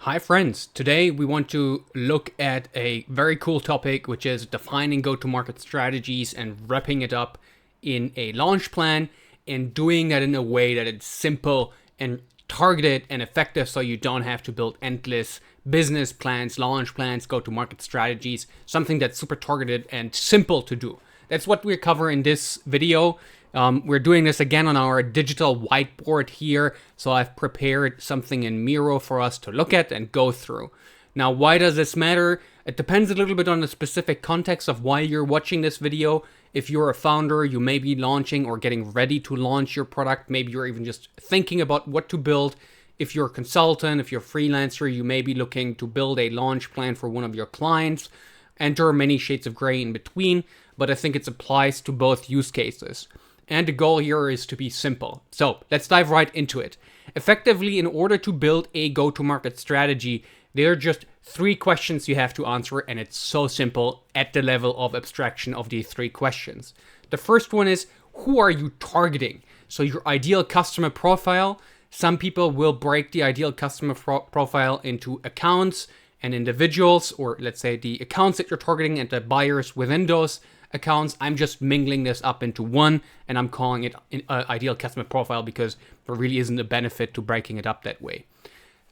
Hi friends, today we want to look at a very cool topic, which is defining go-to-market strategies and wrapping it up in a launch plan and doing that in a way that it's simple and targeted and effective, so you don't have to build endless business plans, launch plans, go-to-market strategies, something that's super targeted and simple to do. That's what we cover in this video. We're doing this again on our digital whiteboard here, so I've prepared something in Miro for us to look at and go through. Now, why does this matter? It depends a little bit on the specific context of why you're watching this video. If you're a founder, you may be launching or getting ready to launch your product. Maybe you're even just thinking about what to build. If you're a consultant, if you're a freelancer, you may be looking to build a launch plan for one of your clients. And there are many shades of gray in between, but I think it applies to both use cases. And the goal here is to be simple. So let's dive right into it. Effectively, in order to build a go-to-market strategy, there are just 3 questions you have to answer, and it's so simple at the level of abstraction of these 3 questions. The first one is, who are you targeting? So your ideal customer profile. Some people will break the ideal customer profile into accounts and individuals, or let's say the accounts that you're targeting and the buyers within those accounts. I'm just mingling this up into one, and I'm calling it an ideal customer profile because there really isn't a benefit to breaking it up that way.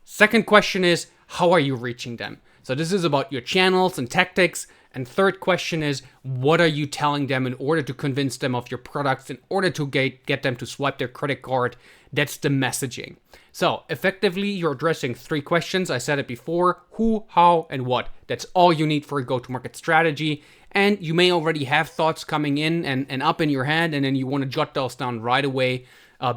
Second question is, how are you reaching them? So this is about your channels and tactics. And third question is, what are you telling them in order to convince them of your products, in order to get them to swipe their credit card? That's the messaging. So effectively, you're addressing 3 questions. I said it before: who, how, and what. That's all you need for a go-to-market strategy. And you may already have thoughts coming in and up in your head, and then you want to jot those down right away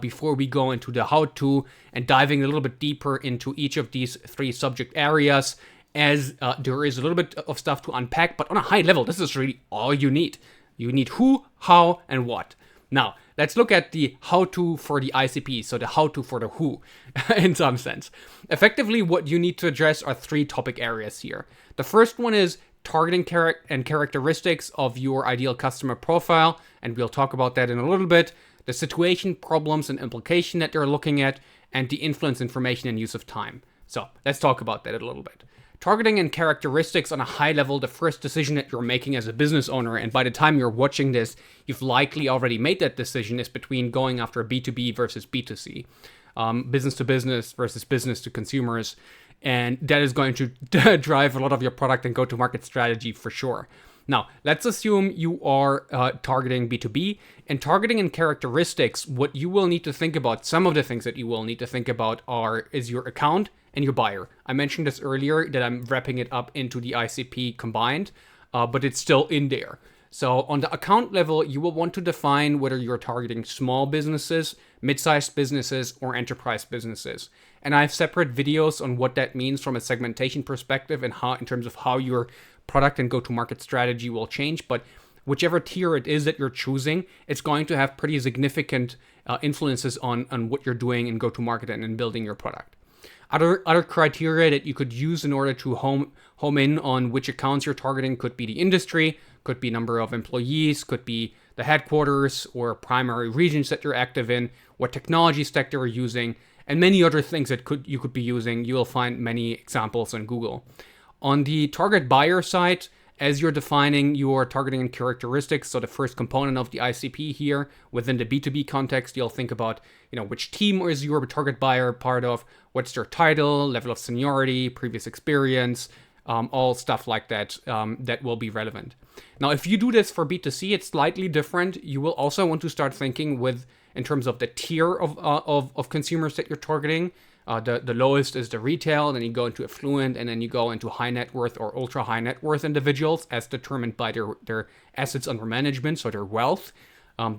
before we go into the how-to and diving a little bit deeper into each of these 3 subject areas, as there is a little bit of stuff to unpack, but on a high level, this is really all you need. You need who, how, and what. Now, let's look at the how-to for the ICP, so the how-to for the who, in some sense. Effectively, what you need to address are 3 topic areas here. The first one is targeting and characteristics of your ideal customer profile, and we'll talk about that in a little bit. The situation, problems, and implication that they're looking at, and the influence, information, and use of time. So let's talk about that a little bit. Targeting and characteristics on a high level, the first decision that you're making as a business owner, and by the time you're watching this, you've likely already made that decision, is between going after B2B versus B2C, business to business versus business to consumers. And that is going to drive a lot of your product and go-to-market strategy for sure. Now, let's assume you are targeting B2B. And targeting and characteristics, what you will need to think about, some of the things that you will need to think about is your account and your buyer. I mentioned this earlier, that I'm wrapping it up into the ICP combined, but it's still in there. So on the account level, you will want to define whether you're targeting small businesses, mid-sized businesses, or enterprise businesses. And I have separate videos on what that means from a segmentation perspective and how, in terms of how your product and go-to-market strategy will change. But whichever tier it is that you're choosing, it's going to have pretty significant influences on what you're doing in go-to-market and in building your product. Other criteria that you could use in order to home in on which accounts you're targeting could be the industry, could be number of employees, could be the headquarters or primary regions that you're active in, what technology stack they're using, and many other things that you could be using. You will find many examples on Google. On the target buyer side, as you're defining your targeting and characteristics, so the first component of the ICP here, within the B2B context, you'll think about, which team is your target buyer part of, what's their title, level of seniority, previous experience, all stuff like that, that will be relevant. Now, if you do this for B2C, it's slightly different. You will also want to start thinking in terms of the tier of consumers that you're targeting. The lowest is the retail, then you go into affluent, and then you go into high net worth or ultra high net worth individuals as determined by their assets under management, so their wealth.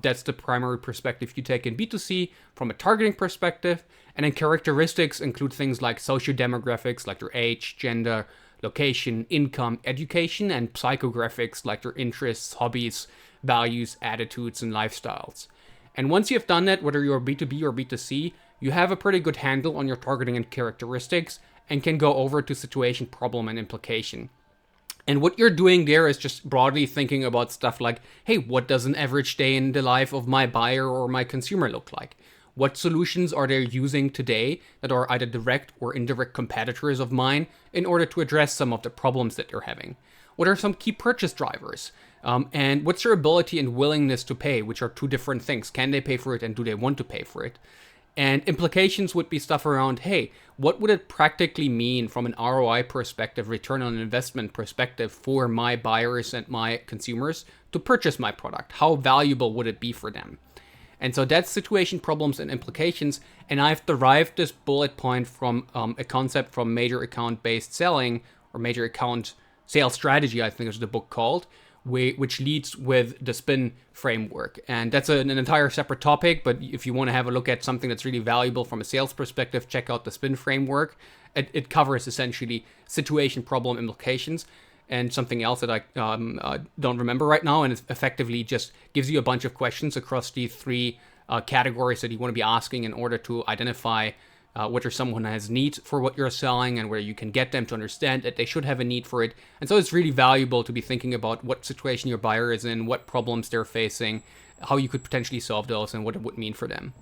That's the primary perspective you take in B2C from a targeting perspective. And then characteristics include things like socio-demographics, like their age, gender, location, income, education, and psychographics, like their interests, hobbies, values, attitudes, and lifestyles. And once you've done that, whether you're B2B or B2C, you have a pretty good handle on your targeting and characteristics and can go over to situation, problem, and implication. And what you're doing there is just broadly thinking about stuff like, hey, what does an average day in the life of my buyer or my consumer look like? What solutions are they using today that are either direct or indirect competitors of mine in order to address some of the problems that they're having? What are some key purchase drivers? And what's their ability and willingness to pay, which are two different things. Can they pay for it and do they want to pay for it? And implications would be stuff around, hey, what would it practically mean from an ROI perspective, return on investment perspective for my buyers and my consumers to purchase my product? How valuable would it be for them? And so that's situation, problems, and implications. And I've derived this bullet point from a concept from major account-based selling, or major account sales strategy, I think is the book called, which leads with the SPIN framework. And that's an entire separate topic, but if you want to have a look at something that's really valuable from a sales perspective, check out the SPIN framework. It covers essentially situation, problem, implications, and something else that I don't remember right now, and it effectively just gives you a bunch of questions across these three categories that you want to be asking in order to identify whether someone has needs for what you're selling and where you can get them to understand that they should have a need for it. And so it's really valuable to be thinking about what situation your buyer is in, what problems they're facing, how you could potentially solve those, and what it would mean for them.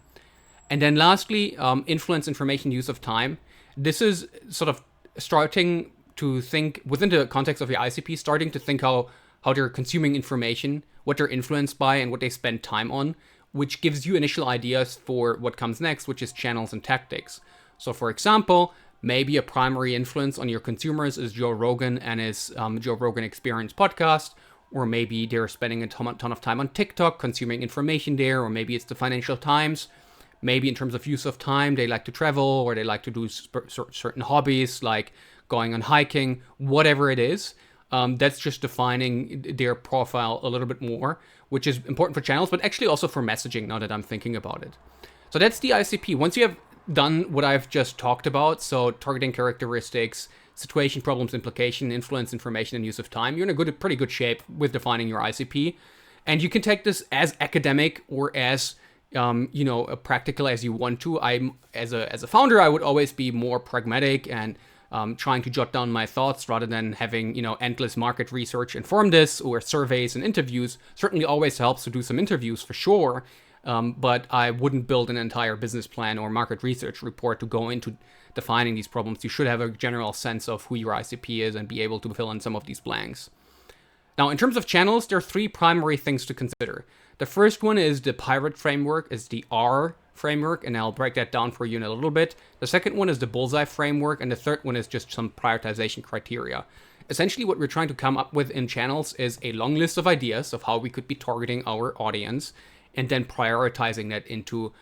And then lastly, influence, information, use of time. This is sort of starting to think within the context of your ICP, starting to think how they're consuming information, what they're influenced by, and what they spend time on, which gives you initial ideas for what comes next, which is channels and tactics. So for example, maybe a primary influence on your consumers is Joe Rogan and his Joe Rogan Experience podcast, or maybe they're spending a ton of time on TikTok consuming information there, or maybe it's the Financial Times. Maybe in terms of use of time, they like to travel, or they like to do certain hobbies like going on hiking, whatever it is. That's just defining their profile a little bit more, which is important for channels, but actually also for messaging now that I'm thinking about it. So that's the ICP. Once you have done what I've just talked about, so targeting characteristics, situation, problems, implication, influence, information, and use of time, you're in a pretty good shape with defining your ICP. And you can take this as academic or as practical as you want to. As a founder, I would always be more pragmatic and trying to jot down my thoughts rather than having, endless market research inform this, or surveys and interviews. Certainly always helps to do some interviews for sure, but I wouldn't build an entire business plan or market research report to go into defining these problems. You should have a general sense of who your ICP is and be able to fill in some of these blanks. Now, in terms of channels, there are three primary things to consider. The first one is the Pirate framework, is the R framework, and I'll break that down for you in a little bit. The second one is the Bullseye framework, and the third one is just some prioritization criteria. Essentially, what we're trying to come up with in channels is a long list of ideas of how we could be targeting our audience, and then prioritizing that into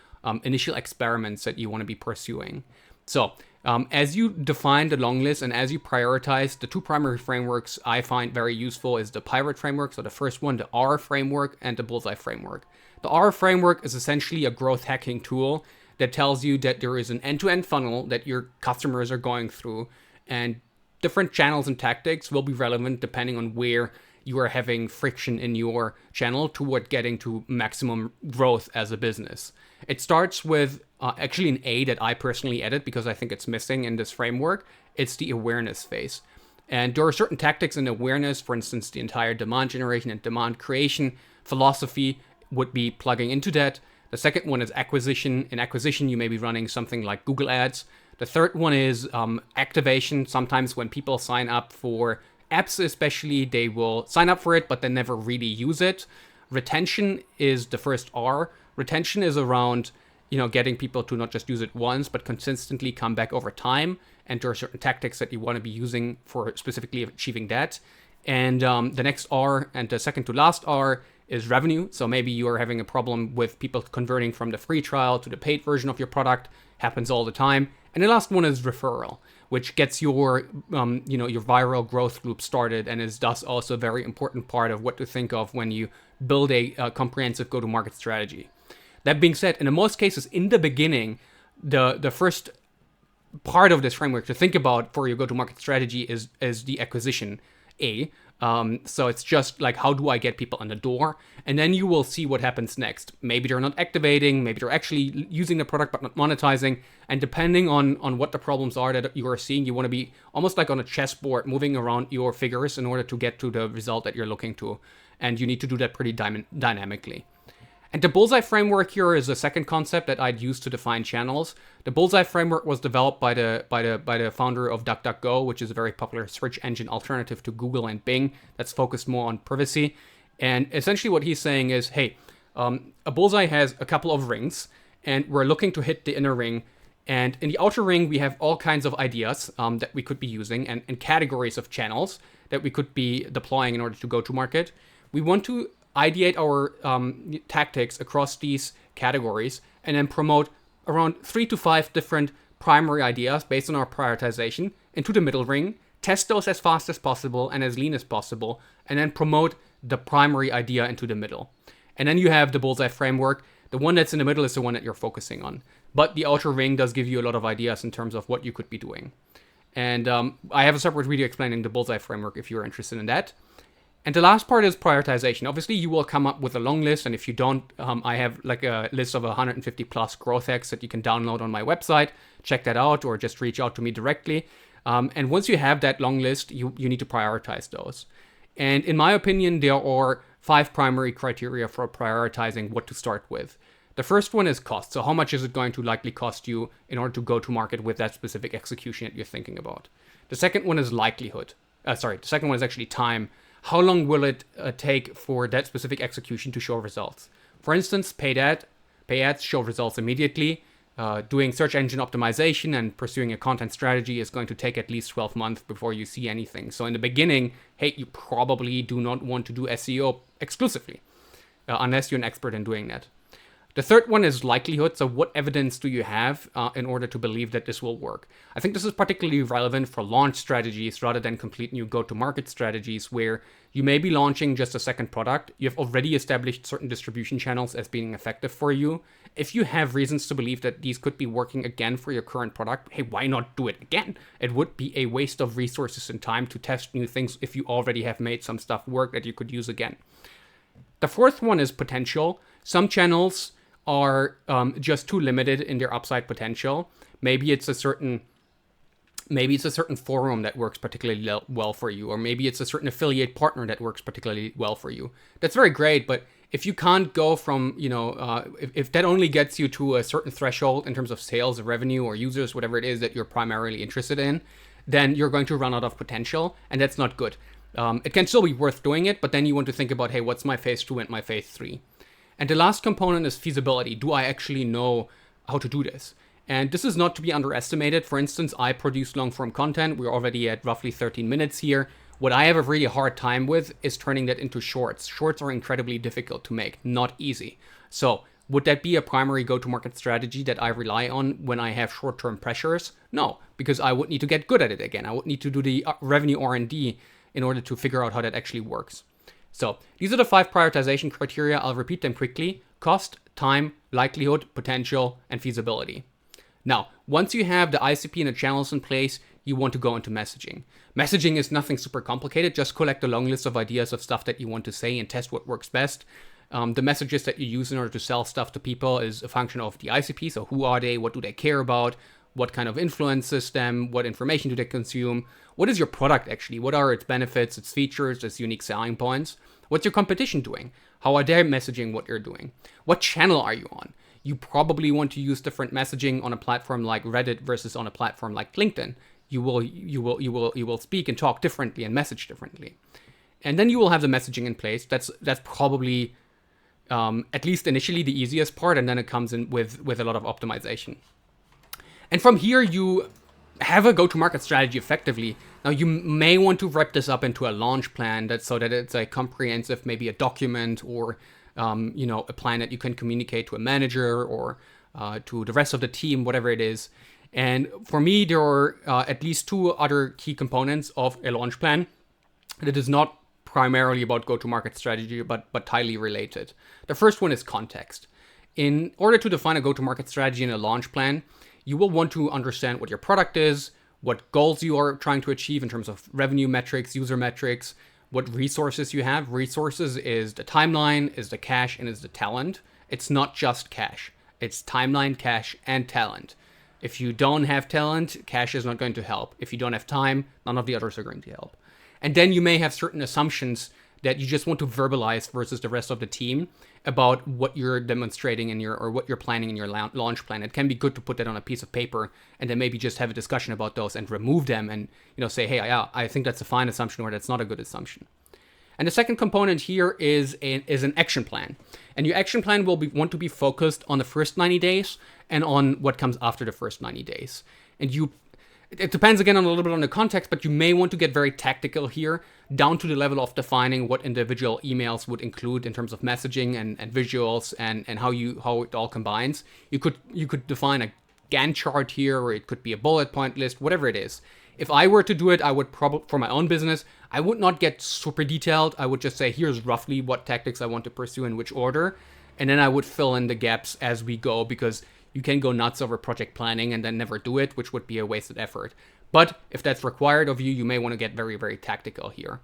initial experiments that you want to be pursuing. So, as you define the long list and as you prioritize, the two primary frameworks I find very useful is the Pirate framework, so the first one, the R framework, and the Bullseye framework. The R framework is essentially a growth hacking tool that tells you that there is an end-to-end funnel that your customers are going through, and different channels and tactics will be relevant depending on where you are having friction in your channel toward getting to maximum growth as a business. It starts with actually an A that I personally added because I think it's missing in this framework. It's the awareness phase. And there are certain tactics in awareness, for instance, the entire demand generation and demand creation philosophy would be plugging into that. The second one is acquisition. In acquisition, you may be running something like Google Ads. The third one is activation. Sometimes when people sign up for apps especially, they will sign up for it, but then never really use it. Retention is the first R. Retention is around, getting people to not just use it once, but consistently come back over time. And there are certain tactics that you want to be using for specifically achieving that. And the next R, and the second to last R, is revenue. So maybe you are having a problem with people converting from the free trial to the paid version of your product. Happens all the time. And the last one is referral, which gets your viral growth loop started, and is thus also a very important part of what to think of when you build a comprehensive go-to-market strategy. That being said, in most cases, in the beginning, the first part of this framework to think about for your go-to-market strategy is the acquisition A. So it's just like, how do I get people in the door? And then you will see what happens next. Maybe they're not activating, maybe they're actually using the product but not monetizing. And depending on what the problems are that you are seeing, you want to be almost like on a chessboard, moving around your figures in order to get to the result that you're looking to. And you need to do that pretty dynamically. And the Bullseye framework here is a second concept that I'd use to define channels. The Bullseye framework was developed by the founder of DuckDuckGo, which is a very popular search engine alternative to Google and Bing that's focused more on privacy. And essentially what he's saying is, hey, a bullseye has a couple of rings, and we're looking to hit the inner ring. And in the outer ring, we have all kinds of ideas that we could be using and categories of channels that we could be deploying in order to go to market. We want to ideate our tactics across these categories and then promote around 3 to 5 different primary ideas based on our prioritization into the middle ring, test those as fast as possible and as lean as possible, and then promote the primary idea into the middle. And then you have the Bullseye framework. The one that's in the middle is the one that you're focusing on. But the outer ring does give you a lot of ideas in terms of what you could be doing. And I have a separate video explaining the Bullseye framework if you're interested in that. And the last part is prioritization. Obviously, you will come up with a long list. And if you don't, I have like a list of 150 plus growth hacks that you can download on my website. Check that out or just reach out to me directly. And once you have that long list, you need to prioritize those. And in my opinion, there are 5 primary criteria for prioritizing what to start with. The first one is cost. So how much is it going to likely cost you in order to go to market with that specific execution that you're thinking about? The second one is likelihood. The second one is actually time. How long will it take for that specific execution to show results? For instance, paid ads show results immediately. Doing search engine optimization and pursuing a content strategy is going to take at least 12 months before you see anything. So in the beginning, hey, you probably do not want to do SEO exclusively, unless you're an expert in doing that. The third one is likelihood. So what evidence do you have in order to believe that this will work? I think this is particularly relevant for launch strategies rather than complete new go-to-market strategies where you may be launching just a second product. You've already established certain distribution channels as being effective for you. If you have reasons to believe that these could be working again for your current product, hey, why not do it again? It would be a waste of resources and time to test new things if you already have made some stuff work that you could use again. The fourth one is potential. Some channels are just too limited in their upside potential. Maybe it's a certain forum that works particularly well for you, or maybe it's a certain affiliate partner that works particularly well for you. That's very great, but if you can't go from, if that only gets you to a certain threshold in terms of sales or revenue or users, whatever it is that you're primarily interested in, then you're going to run out of potential, and that's not good. It can still be worth doing it, but then you want to think about, hey, what's my phase 2 and my phase 3? And the last component is feasibility. Do I actually know how to do this? And this is not to be underestimated. For instance, I produce long-form content. We're already at roughly 13 minutes here. What I have a really hard time with is turning that into shorts. Shorts are incredibly difficult to make, not easy. So would that be a primary go-to-market strategy that I rely on when I have short-term pressures? No, because I would need to get good at it again. I would need to do the revenue R&D in order to figure out how that actually works. So these are the 5 prioritization criteria. I'll repeat them quickly. Cost, time, likelihood, potential, and feasibility. Now, once you have the ICP and the channels in place, you want to go into messaging. Messaging is nothing super complicated. Just collect a long list of ideas of stuff that you want to say and test what works best. The messages that you use in order to sell stuff to people is a function of the ICP. So who are they? What do they care about? What kind of influences them? What information do they consume? What is your product actually? What are its benefits, its features, its unique selling points? What's your competition doing? How are they messaging what you're doing? What channel are you on? You probably want to use different messaging on a platform like Reddit versus on a platform like LinkedIn. You will speak and talk differently and message differently. And then you will have the messaging in place. That's probably at least initially the easiest part, and then it comes in with a lot of optimization. And from here, you have a go-to-market strategy effectively. Now, you may want to wrap this up into a launch plan so that it's a comprehensive, maybe a document or a plan that you can communicate to a manager or to the rest of the team, whatever it is. And for me, there are at least 2 other key components of a launch plan that is not primarily about go-to-market strategy, but tightly related. The first one is context. In order to define a go-to-market strategy in a launch plan, you will want to understand what your product is, what goals you are trying to achieve in terms of revenue metrics, user metrics, what resources you have. Resources is the timeline, is the cash, and is the talent. It's not just cash. It's timeline, cash, and talent. If you don't have talent, cash is not going to help. If you don't have time, none of the others are going to help. And then you may have certain assumptions that you just want to verbalize versus the rest of the team about what you're demonstrating in your, or what you're planning in your launch plan. It can be good to put that on a piece of paper and then maybe just have a discussion about those and remove them and, say, hey, yeah, I think that's a fine assumption or that's not a good assumption. And the second component here is an action plan. And your action plan will want to be focused on the first 90 days and on what comes after the first 90 days. And it depends again on a little bit on the context, but you may want to get very tactical here, down to the level of defining what individual emails would include in terms of messaging and visuals and how it all combines. You could define a Gantt chart here, or it could be a bullet point list, whatever it is. If I were to do it, I would probably, for my own business, I would not get super detailed. I would just say, here's roughly what tactics I want to pursue in which order. And then I would fill in the gaps as we go, because you can go nuts over project planning and then never do it, which would be a wasted effort. But if that's required of you, you may want to get very, very tactical here.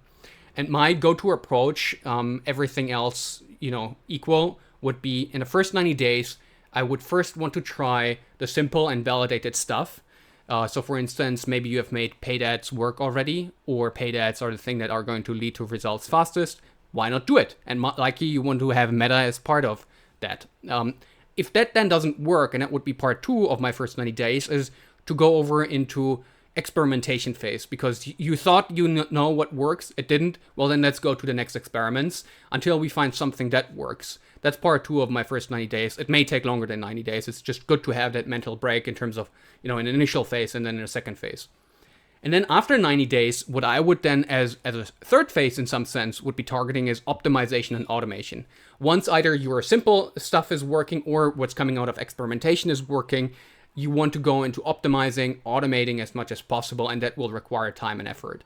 And my go-to approach, everything else, equal, would be in the first 90 days, I would first want to try the simple and validated stuff. So for instance, maybe you have made paid ads work already, or paid ads are the thing that are going to lead to results fastest. Why not do it? And likely you want to have meta as part of that. If that then doesn't work, and that would be part 2 of my first 90 days, is to go over into experimentation phase, because you thought you know what works, it didn't. Well, then let's go to the next experiments until we find something that works. That's part 2 of my first 90 days. It may take longer than 90 days. It's just good to have that mental break in terms of, an initial phase and then in a second phase. And then after 90 days, what I would then, as a third phase in some sense, would be targeting is optimization and automation. Once either your simple stuff is working or what's coming out of experimentation is working, you want to go into optimizing, automating as much as possible, and that will require time and effort.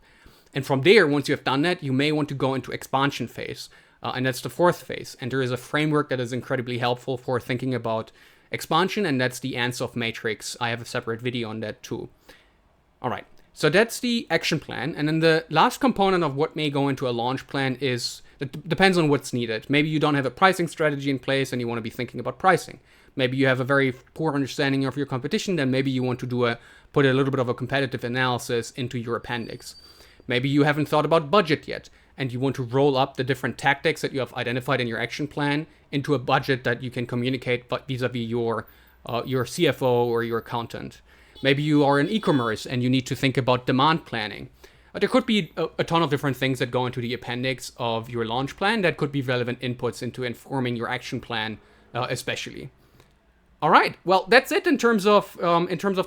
And from there, once you have done that, you may want to go into expansion phase, and that's the 4th phase. And there is a framework that is incredibly helpful for thinking about expansion, and that's the Ansoff matrix. I have a separate video on that too. All right. So that's the action plan. And then the last component of what may go into a launch plan is, it depends on what's needed. Maybe you don't have a pricing strategy in place and you want to be thinking about pricing. Maybe you have a very poor understanding of your competition, then maybe you want to put a little bit of a competitive analysis into your appendix. Maybe you haven't thought about budget yet and you want to roll up the different tactics that you have identified in your action plan into a budget that you can communicate vis-a-vis your CFO or your accountant. Maybe you are in e-commerce and you need to think about demand planning. There could be a ton of different things that go into the appendix of your launch plan that could be relevant inputs into informing your action plan, especially. All right, well, that's it in terms of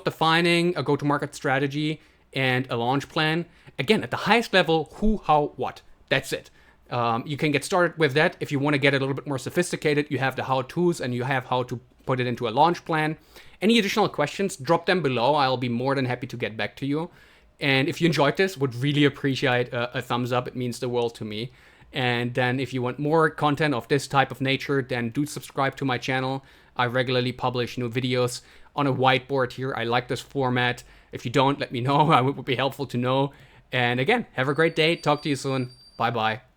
defining a go-to-market strategy and a launch plan. Again, at the highest level, who, how, what. That's it. You can get started with that. If you want to get a little bit more sophisticated, you have the how-tos and you have how to put it into a launch plan. Any additional questions, drop them below. I'll be more than happy to get back to you. And if you enjoyed this, would really appreciate a thumbs up. It means the world to me. And then if you want more content of this type of nature, then do subscribe to my channel. I regularly publish new videos on a whiteboard here. I like this format. If you don't, let me know. It would be helpful to know. And again, have a great day. Talk to you soon. Bye-bye.